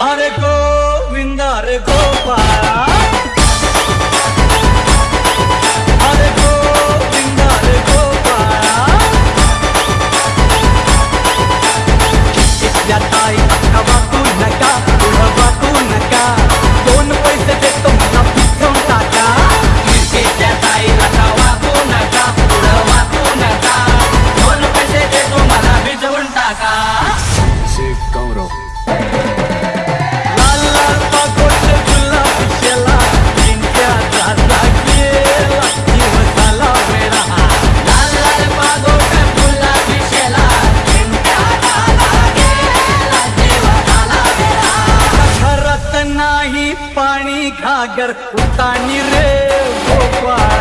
अरे गोविंद अरे गोपाळा, अरे गोविंद अरे गोपाळा, इथल्या ताई अक्का वाकू नका, पुढं वाकू नका, दोन पैसे देतो मला भिजवून टाका. इथल्या ताई अक्का वाकू नका, पुढं वाकू नका, दोन पैसे देतो मला भिजवून टाका. गौरव नाही पाणी घागर उतानी रे गोपाळ.